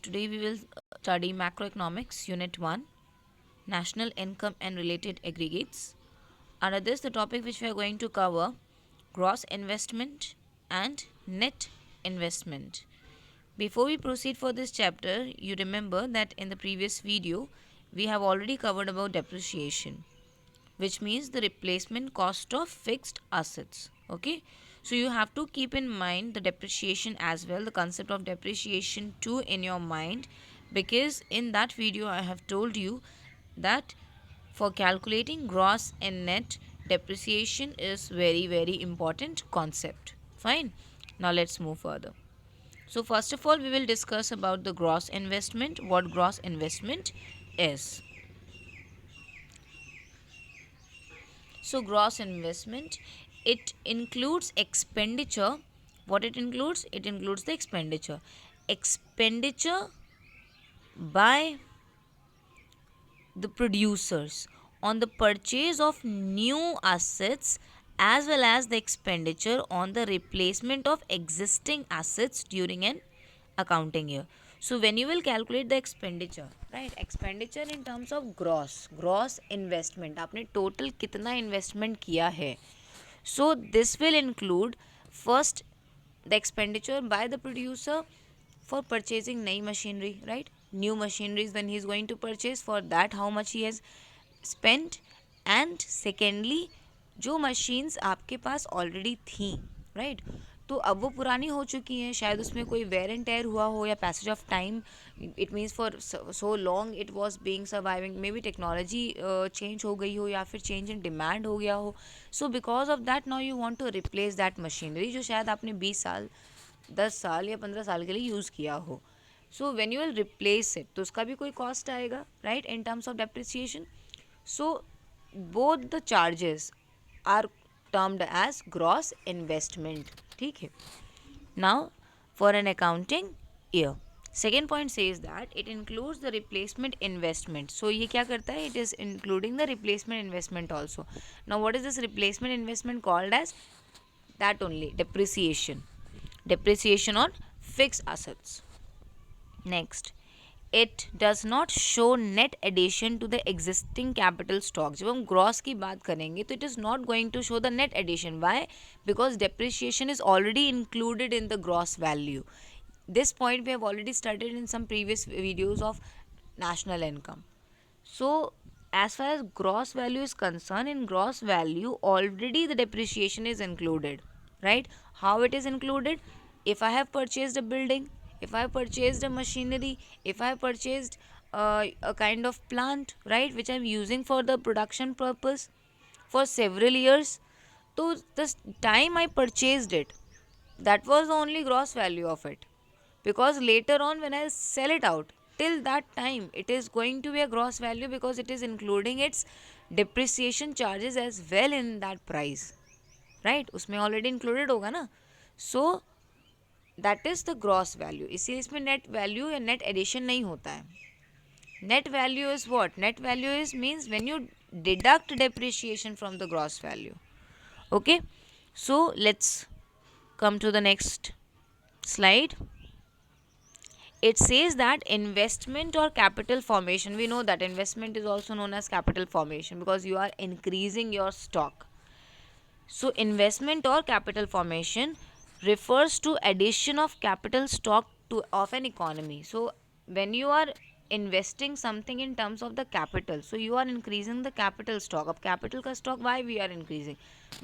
Today we will study macroeconomics, unit 1, national income and related aggregates. Under this, the topic which we are going to cover, gross investment and net investment. Before we proceed for this chapter, you remember that in the previous video, we have already covered about depreciation, which means the replacement cost of fixed assets. Okay, so you have to keep in mind the depreciation as well, the concept of depreciation too in your mind, because in that video I have told you that for calculating gross and net, depreciation is very important concept. Fine, now let's move further. So first of all, we will discuss about the gross investment, what gross investment is. So gross investment, it includes expenditure. What it includes? It includes the expenditure. Expenditure by the producers on the purchase of new assets, as well as the expenditure on the replacement of existing assets during an accounting year. So when you will calculate the expenditure, right, expenditure in terms of gross investment, आपने total कितना investment किया है, so this will include first the expenditure by the producer for purchasing नई machinery, right, new machineries when he is going to purchase, for that how much he has spent, and secondly जो machines आपके पास already थी, right, तो अब वो पुरानी हो चुकी हैं, शायद उसमें कोई वेयर एंड टेयर हुआ हो या passage of time, it means for so long it was being surviving, may be technology change हो गई हो या फिर चेंज इन डिमांड हो गया हो. So because of that now you want to replace that machinery जो शायद आपने 20 साल 10 साल या 15 साल के लिए यूज़ किया हो. So when you will replace it तो उसका भी कोई कॉस्ट आएगा, right, in terms of depreciation. So both the charges are termed as gross investment. ठीक है. Now for an accounting year, second point says that it includes the replacement investment. So ये क्या करता है? It is including the replacement investment also. Now what is this replacement investment called as? That only, depreciation. Depreciation on fixed assets. Next, it does not show net addition to the existing capital stock. जब हम gross की बात करेंगे तो it is not going to show the net addition. Why? Because depreciation is already included in the gross value. This point we have already studied in some previous videos of national income. So as far as gross value is concerned, in gross value already the depreciation is included, right? How it is included? If I have purchased a building, if I have purchased a machinery, if I have purchased a kind of plant, right, which I am using for the production purpose for several years, so the time I purchased it, that was the only gross value of it, because later on when I sell it out, till that time it is going to be a gross value because it is including its depreciation charges as well in that price, right, उसमें already included होगा ना. So that is the gross value. इसीलिए इसमें net value या net addition नहीं होता है. Net value is what? Net value is means when you deduct depreciation from the gross value. Okay, so let's come to the next slide. It says that investment or capital formation, we know that investment is also known as capital formation because you are increasing your stock. So investment or capital formation refers to addition of capital stock to of an economy. So when you are investing something in terms of the capital, so you are increasing the capital stock. Of capital का stock, why we are increasing?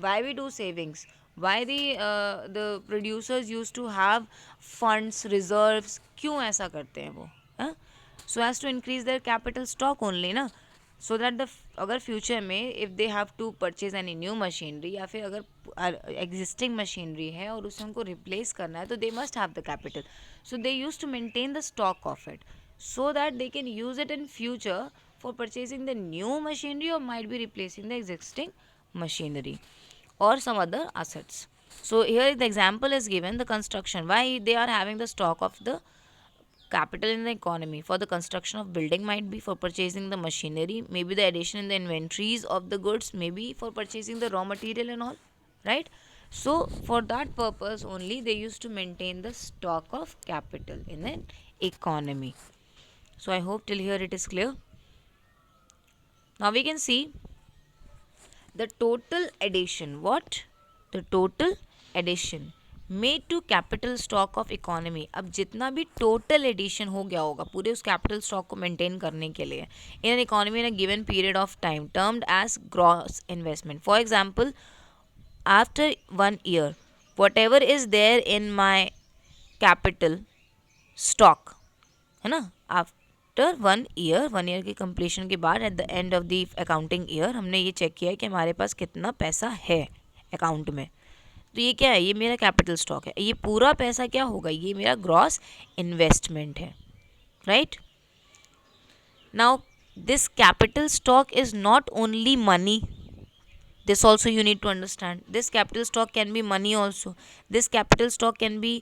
Why we do savings? Why the producers used to have funds, reserves? क्यों ऐसा करते हैं वो? So as to increase their capital stock only ना, so that the अगर future में if they have to purchase any new machinery या फिर अगर existing machinery है और उसे उनको replace करना है तो they must have the capital. So they used to maintain the stock of it so that they can use it in future for purchasing the new machinery or might be replacing the existing machinery or some other assets. So here the example is given, the construction. Why they are having the stock of the capital in the economy? For the construction of building, might be for purchasing the machinery, maybe the addition in the inventories of the goods, maybe for purchasing the raw material and all, right? So for that purpose only they used to maintain the stock of capital in an economy. So I hope till here it is clear. Now we can see the total addition. What? The total addition made to capital stock of economy. अब जितना भी total addition हो गया होगा पूरे उस capital stock को maintain करने के लिए in an economy in a given period of time termed as gross investment. For example, after 1 year, whatever is there in my capital stock, है ना, आफ्टर 1 ईयर की कंप्लीशन के बाद at the end of the accounting year हमने ये check किया है कि हमारे पास कितना पैसा है अकाउंट में. तो ये क्या है? ये मेरा कैपिटल स्टॉक है. ये पूरा पैसा क्या होगा? ये मेरा ग्रॉस इन्वेस्टमेंट है. Right now this capital stock is not only money. This also you need to understand. This capital stock can be money also. This capital stock can be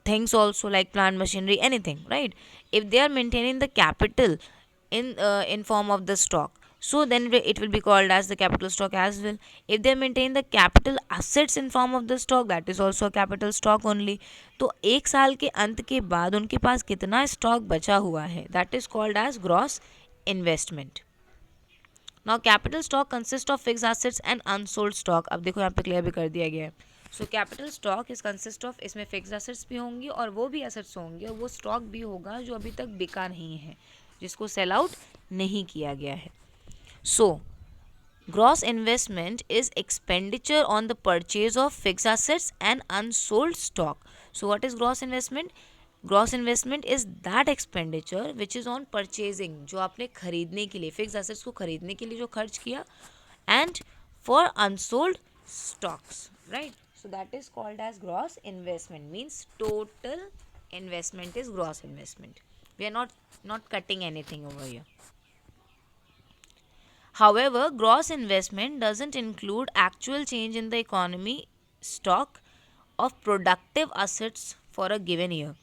things also like plant, machinery, anything, right? If they are maintaining the capital in form of the stock, so then it will be called as the capital stock as well. If they maintain the capital assets in form of the stock, that is also a capital stock only. तो एक साल के अंत के बाद उनके पास कितना stock बचा हुआ है, that is called as gross investment. Now capital stock consist of fix assets and unsold stock. अब देखो यहाँ पे क्लियर भी कर दिया गया है. So capital stock is consist of, इसमें फिक्स एसेट्स भी होंगी और वो भी एसेट्स होंगे और वो स्टॉक भी होगा जो अभी तक बिका नहीं है, जिसको सेल आउट नहीं किया गया है. सो gross investment is expenditure on the purchase of fixed assets and unsold stock. So what is gross investment? Gross investment is that expenditure which is on purchasing, जो आपने खरीदने के लिए फिक्स एसेट्स को खरीदने के लिए जो खर्च किया, and for unsold stocks. Right, so that is called as gross investment. Means total investment is gross investment. We are not cutting anything over here. However, gross investment doesn't include actual change in the economy stock of productive assets for a given year.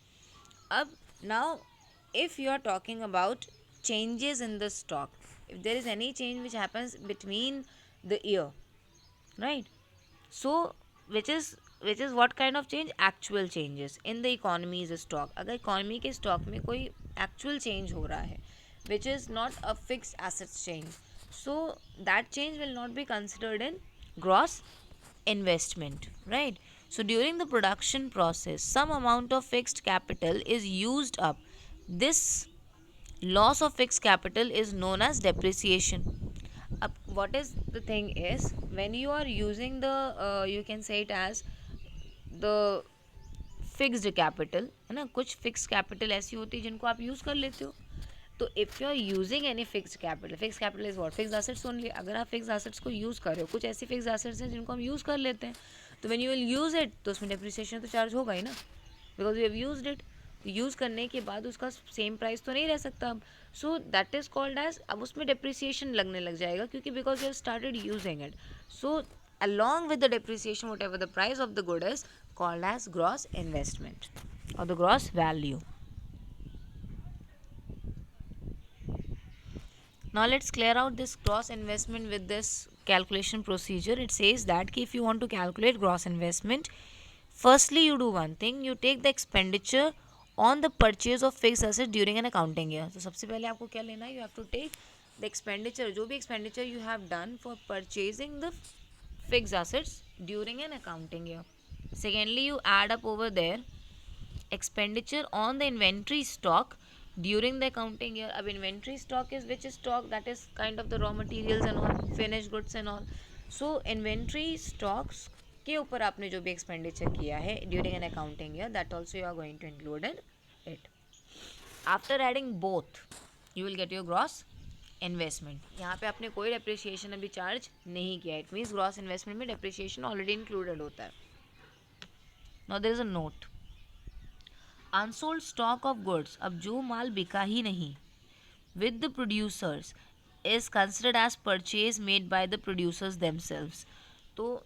Now if you are talking about changes in the stock, if there is any change which happens between the year, right, so which is what kind of change? Actual changes in the economy's stock. अगर economy के stock में कोई actual change हो रहा है which is not a fixed assets change, so that change will not be considered in gross investment, right? So during the production process, some amount of fixed capital is used up. This loss of fixed capital is known as depreciation. What is the thing is, when you are using the you can say it as the fixed capital, है ना, कुछ fixed capital ऐसी होती है जिनको आप use कर लेते हो. तो if you are using any fix capital is what? Fix assets only. अगर आप फिक्स एसेट्स को यूज़ कर रहे हो, कुछ ऐसी फिक्स एसेट्स हैं जिनको हम यूज़ कर लेते हैं, तो when you will use it तो उसमें डेप्रिसिएशन तो चार्ज होगा ही ना, because you have used it. Use करने के बाद उसका सेम प्राइस तो नहीं रह सकता अब. So that is called as, अब उसमें डेप्रिसिएशन लगने लग जाएगा क्योंकि because you have started using it. So along with the depreciation, whatever the price of the good is called as gross investment or the gross value. Now let's clear out this gross investment with this calculation procedure. It says that if you want to calculate gross investment, firstly you do one thing, you take the expenditure on the purchase of fixed assets during an accounting year. तो सबसे पहले आपको क्या लेना है? You have to take the expenditure, जो भी expenditure you have done for purchasing the fixed assets during an accounting year. Secondly, you add up over there expenditure on the inventory stock during the accounting year. अब inventory stock is which stock? That is kind of the raw materials and all, finished goods and all. So inventory stocks के ऊपर आपने जो भी expenditure किया है during an accounting year, that also you are going to include in it. After adding both, you will get your gross investment. यहाँ पे आपने कोई डेप्रिसिएशन अभी चार्ज नहीं किया. इट मीन्स ग्रॉस इन्वेस्टमेंट में डेप्रिसिएशन ऑलरेडी इंक्लूडेड होता है. Now there is a note, unsold stock of goods, अब जो माल बिका ही नहीं, with the producers is considered as purchase made by the producers themselves. तो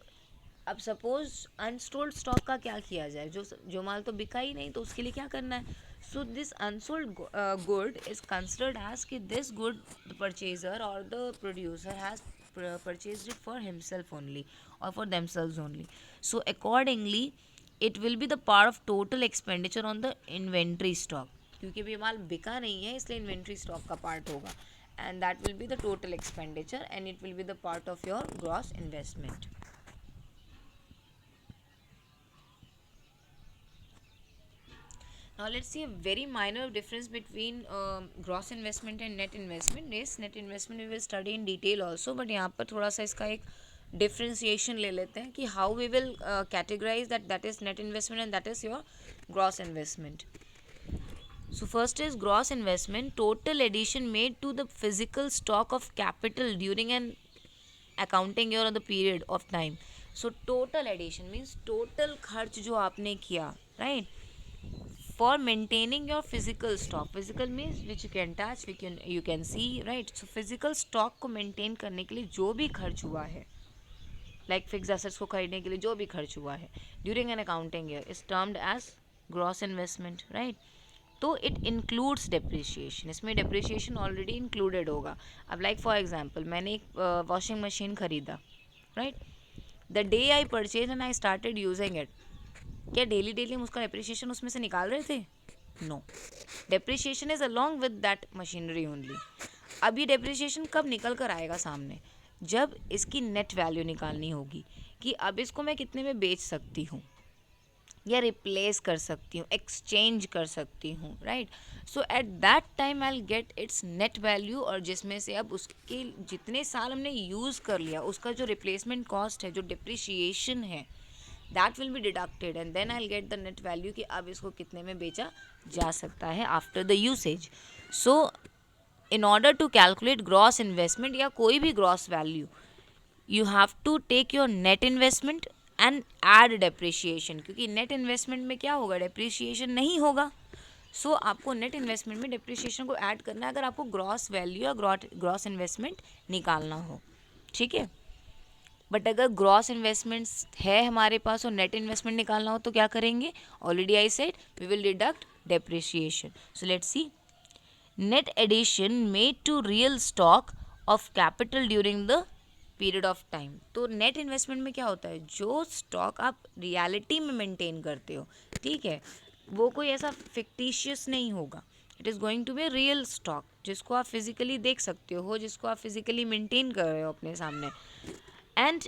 अब सपोज अनसोल्ड स्टॉक का क्या किया जाए? जो माल तो बिका ही नहीं, तो उसके लिए क्या करना है? So this unsold good is considered as कि this good the purchaser or the producer has purchased it for himself only or for themselves only. So accordingly, it will be the part of total expenditure on the inventory stock, क्योंकि अभी माल बिका नहीं है इसलिए inventory stock का part होगा, and that will be the total expenditure and it will be the part of your gross investment. Now let's see a very minor difference between gross investment and net investment. Yes, net investment we will study in detail also, but यहाँ पर थोड़ा सा इसका एक differentiation ले लेते हैं कि how we will categorize that is net investment and that is your gross investment. So first is gross investment, total addition made to the physical stock of capital during an accounting year or the period of time. So total addition means total खर्च जो आपने किया, right? For maintaining your physical stock, physical means which you can touch, you can see, right? So physical stock को maintain करने के लिए जो भी खर्च हुआ है, like fixed assets को खरीदने के लिए जो भी खर्च हुआ है during an accounting year is termed as gross investment, right? तो it includes depreciation, इसमें depreciation already included होगा. अब like for example मैंने एक washing machine खरीदा, right? The day I purchased and I started using it, क्या daily हम उसका डेप्रिसिएशन उसमें से निकाल रहे थे? No, depreciation is along with that machinery only. अब ये डेप्रिसिएशन कब निकल कर आएगा सामने? जब इसकी नेट वैल्यू निकालनी होगी कि अब इसको मैं कितने में बेच सकती हूँ या रिप्लेस कर सकती हूँ, एक्सचेंज कर सकती हूँ, right? So at that time I will get it's net value, और जिसमें से अब उसके जितने साल हमने यूज़ कर लिया उसका जो रिप्लेसमेंट कॉस्ट है, जो डिप्रिशिएशन है, that will be deducted and then I'll get the net value कि अब इसको कितने में बेचा जा सकता है after the usage. So in order to calculate gross investment या कोई भी gross value, you have to take your net investment and add depreciation, क्योंकि net investment में क्या होगा? depreciation नहीं होगा. So आपको net investment में depreciation को add करना है अगर आपको gross value या gross investment निकालना हो, ठीक है? बट अगर ग्रॉस इन्वेस्टमेंट्स है हमारे पास और नेट इन्वेस्टमेंट निकालना हो तो क्या करेंगे? Already I said we will deduct depreciation. So let's see, net addition made to real stock of capital during the period of time. तो नेट इन्वेस्टमेंट में क्या होता है? जो स्टॉक आप रियलिटी में मेंटेन करते हो, ठीक है, वो कोई ऐसा फिक्टिशियस नहीं होगा. It is going to be real stock जिसको आप फिजिकली देख सकते हो, जिसको आप फिजिकली मेंटेन कर रहे हो अपने सामने. And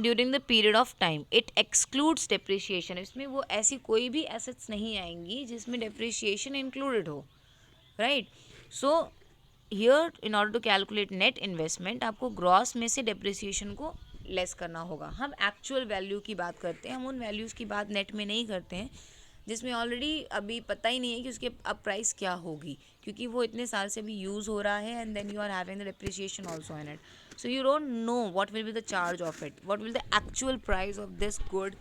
during the period of time it excludes depreciation. इसमें वो ऐसी कोई भी एसेट्स नहीं आएंगी जिसमें डेप्रिसिएशन इंक्लूडेड हो, right? So here in order to calculate net investment आपको ग्रॉस में से डेप्रिसिएशन को लेस करना होगा. हम एक्चुअल वैल्यू की बात करते हैं, हम उन वैल्यूज़ की बात नेट में नहीं करते हैं जिसमें ऑलरेडी अभी पता ही नहीं है कि उसके अब प्राइस क्या होगी, क्योंकि वो इतने साल से भी यूज़ हो रहा है and then you are having the depreciation also in it. So you don't know what will be the charge of it, what will the actual price of this good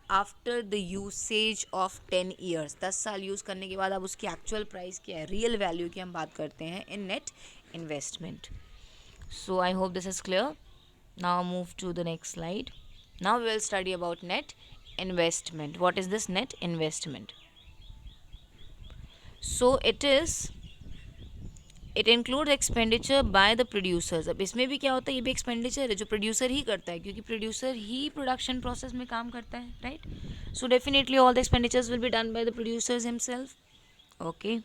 after the usage of 10 years. 10 साल use करने के बाद अब उसकी actual price क्या है, real value की हम बात करते हैं in net investment. So I hope this is clear. Now move to the next slide. Now we will study about net investment. What is this net investment? So it include expenditure by the producers. अब इसमें भी क्या होता है? ये भी expenditure है जो प्रोड्यूसर ही करता है, क्योंकि प्रोड्यूसर ही प्रोडक्शन प्रोसेस में काम करता है, right? So definitely all the expenditures will be done by the producers himself. Okay,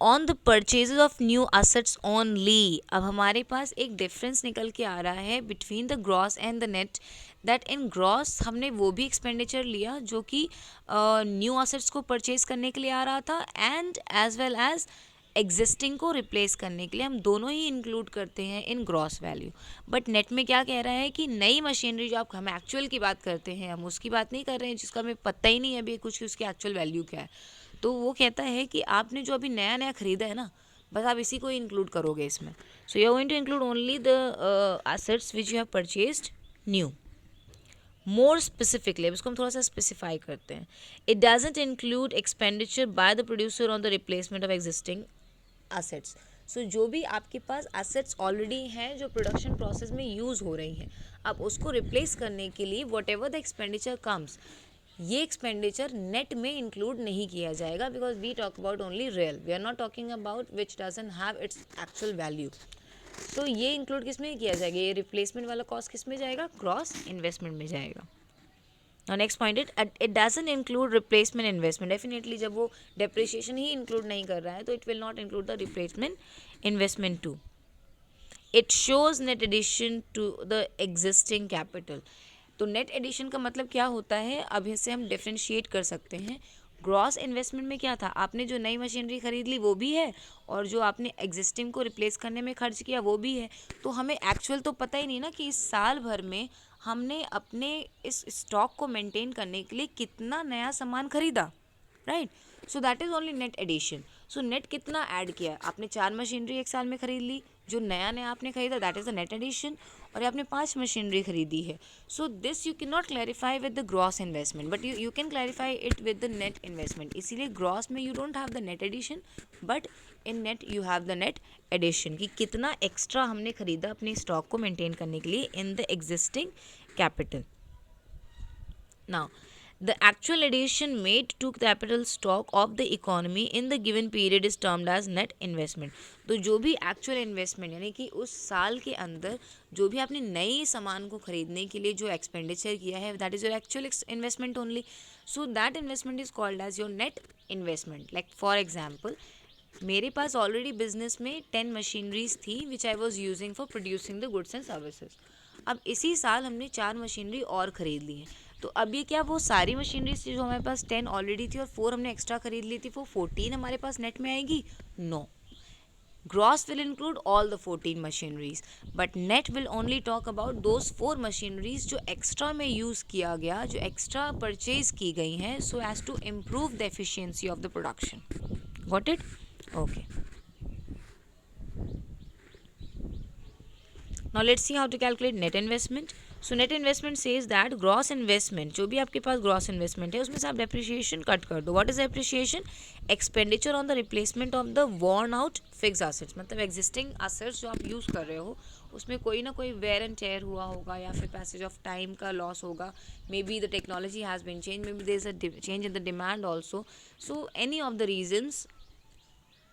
on the purchases of new assets only. अब हमारे पास एक डिफरेंस निकल के आ रहा है between the gross and the net, that in gross हमने वो भी एक्सपेंडिचर लिया जो कि न्यू असेट्स को परचेज करने के लिए आ रहा था, and as well as existing को रिप्लेस करने के लिए हम दोनों ही इंक्लूड करते हैं in gross value. But net में क्या कह रहा है कि नई मशीनरी जो आप हम एक्चुअल की बात करते हैं, हम उसकी बात नहीं कर रहे हैं जिसका हमें पता ही नहीं है अभी कुछ कि उसकी एक्चुअल वैल्यू क्या है. तो वो कहता है कि आपने जो अभी नया नया खरीदा है ना, बस आप इसी को ही इंक्लूड करोगे इसमें. So you are going to include only the assets which you have purchased new. More specifically अब इसको हम थोड़ा सा स्पेसिफाई करते हैं. It doesn't include expenditure by the producer on the replacement of existing assets. So जो भी आपके पास एसेट्स ऑलरेडी हैं जो प्रोडक्शन प्रोसेस में यूज़ हो रही हैं, अब उसको रिप्लेस करने के लिए whatever the expenditure comes, ये एक्सपेंडिचर नेट में इंक्लूड नहीं किया जाएगा, because we talk about only real, we are not talking about which doesn't have its actual value. So ये इंक्लूड किस में किया जाएगा? ये रिप्लेसमेंट वाला कॉस्ट किस में जाएगा? ग्रॉस इन्वेस्टमेंट में जाएगा. Now next point, it doesn't include replacement investment. Definitely जब वो depreciation ही include नहीं कर रहा है तो it will not include the replacement investment too. It shows net addition to the existing capital. तो नेट एडिशन का मतलब क्या होता है, अब इससे हम डिफ्रेंशिएट कर सकते हैं. ग्रॉस इन्वेस्टमेंट में क्या था, आपने जो नई मशीनरी खरीद ली वो भी है और जो आपने एग्जिस्टिंग को रिप्लेस करने में खर्च किया वो भी है. तो हमें एक्चुअल तो पता ही नहीं ना कि इस साल भर में हमने अपने इस स्टॉक को मेंटेन करने के लिए कितना नया सामान खरीदा, right. So that is only net addition. So net कितना ऐड किया, आपने 4 मशीनरी एक साल में खरीद ली, जो नया नया आपने खरीदा that is the net addition. और आपने 5 मशीनरी खरीदी है. So this you can not clarify with the gross investment but you can clarify it with the net investment. इसीलिए ग्रॉस में you don't have the net addition but in net you have the net addition कि कितना extra हमने खरीदा अपने stock को maintain करने के लिए in the existing capital. Now, the actual addition made to capital stock of the economy in the given period is termed as net investment. तो जो भी actual investment यानी कि उस साल के अंदर जो भी आपने नई सामान को खरीदने के लिए जो expenditure किया है that is your actual investment only. So that investment is called as your net investment. Like for example, मेरे पास ऑलरेडी बिजनेस में 10 मशीनरीज थी which I was using for producing the goods and services. अब इसी साल हमने 4 machinery और ख़रीद ली हैं. तो अब ये क्या वो सारी मशीनरीज थी जो हमारे पास 10 ऑलरेडी थी और 4 हमने एक्स्ट्रा खरीद ली थी, वो 14 हमारे पास नेट में आएगी? No. Gross will include all the 14 machineries, but net will only talk about those 4 machineries जो extra में use किया गया, जो extra purchase की गई हैं so as to improve the efficiency of the production. Got it? Okay. Now let's see how to calculate net investment. So net investment says that gross investment, जो भी आपके पास gross investment है उसमें से आप depreciation कट कर दो. What is depreciation? Expenditure on the replacement of the worn out fixed assets. मतलब existing assets जो आप use कर रहे हो उसमें कोई ना कोई wear and tear हुआ होगा या फिर passage of time का loss होगा. Maybe the technology has been changed, maybe there is a change in the demand also. So any of the reasons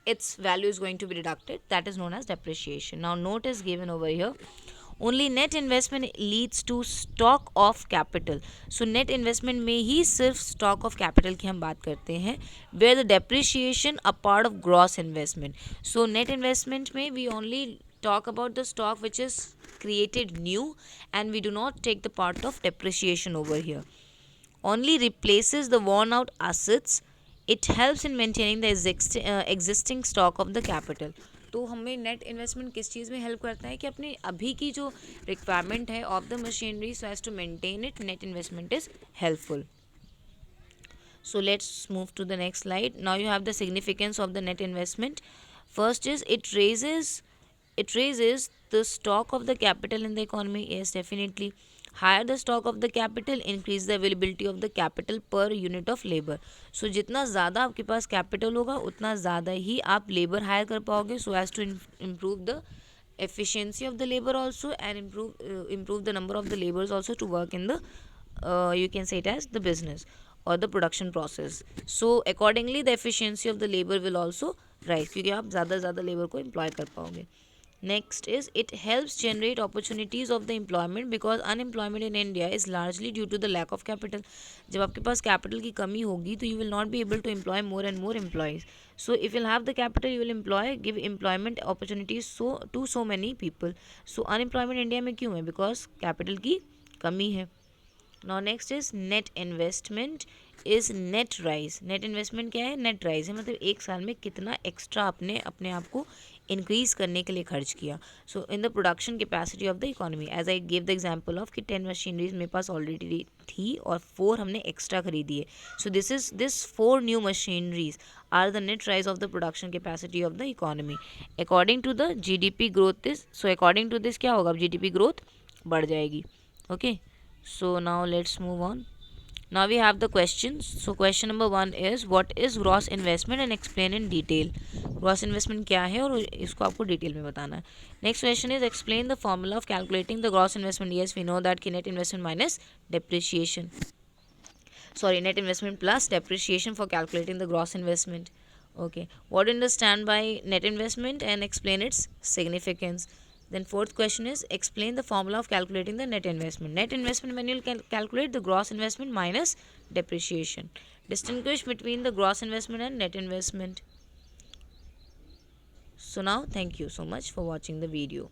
its value is going to be deducted, that is known as depreciation. Now note is given over here, only net investment leads to stock of capital. So net investment में ही सिर्फ stock of capital की हम बात करते हैं, where the depreciation a part of gross investment. So net investment में we only talk about the stock which is created new and we do not take the part of depreciation over here. Only replaces the worn out assets. It helps in maintaining the existing stock of the capital. तो हमें net investment किस चीज़ में help करता है कि अपने अभी की जो रिक्वायरमेंट है of the machinery so as to maintain it, net investment is helpful. So let's move to the next slide. Now you have the significance of the net investment. First is it raises the stock of the capital in the economy. Yes, definitely. Higher the stock of the capital, increase the availability of the capital per unit of labor. So जितना ज़्यादा आपके पास capital होगा उतना ज़्यादा ही आप labour higher कर पाओगे so as to improve the efficiency of the labor also and improve the number of the laborers also to work in the you can say it as the business or the production process. So accordingly the efficiency of the labor will also rise क्योंकि आप ज़्यादा से ज़्यादा labour को employ कर पाओगे. Next is it helps generate opportunities of the employment because unemployment in India is largely due to the lack of capital. जब आपके पास capital की कमी होगी तो you will not be able to employ more and more employees. So if you'll have the capital you will give employment opportunities to so many people. So unemployment India में क्यों है? Because capital की कमी है. Now next is net investment is net rise. net investment क्या है? net rise है, मतलब एक साल में कितना एक्स्ट्रा आपने अपने आप को इंक्रीज करने के लिए खर्च किया. So in the production capacity of the economy as I give the example of कि 10 मशीनरीज मेरे पास ऑलरेडी थी और 4 हमने एक्स्ट्रा खरीदी है. So this 4 new machineries are the net rise of the production capacity of the economy according to the GDP growth. Is so according to this क्या होगा? GDP growth बढ़ जाएगी. Okay, so now let's move on. Now we have the questions. So question number 1 is what is gross investment and explain in detail. gross investment क्या है और इसको आपको detail में बताना है. Next question is explain the formula of calculating the gross investment. Yes, we know that कि net investment minus depreciation. Sorry, net investment plus depreciation for calculating the gross investment. Okay, what do you understand by net investment and explain its significance. Then fourth question is explain the formula of calculating the net investment. Net investment, when you'll calculate the gross investment minus depreciation. Distinguish between the gross investment and net investment. So now thank you so much for watching the video.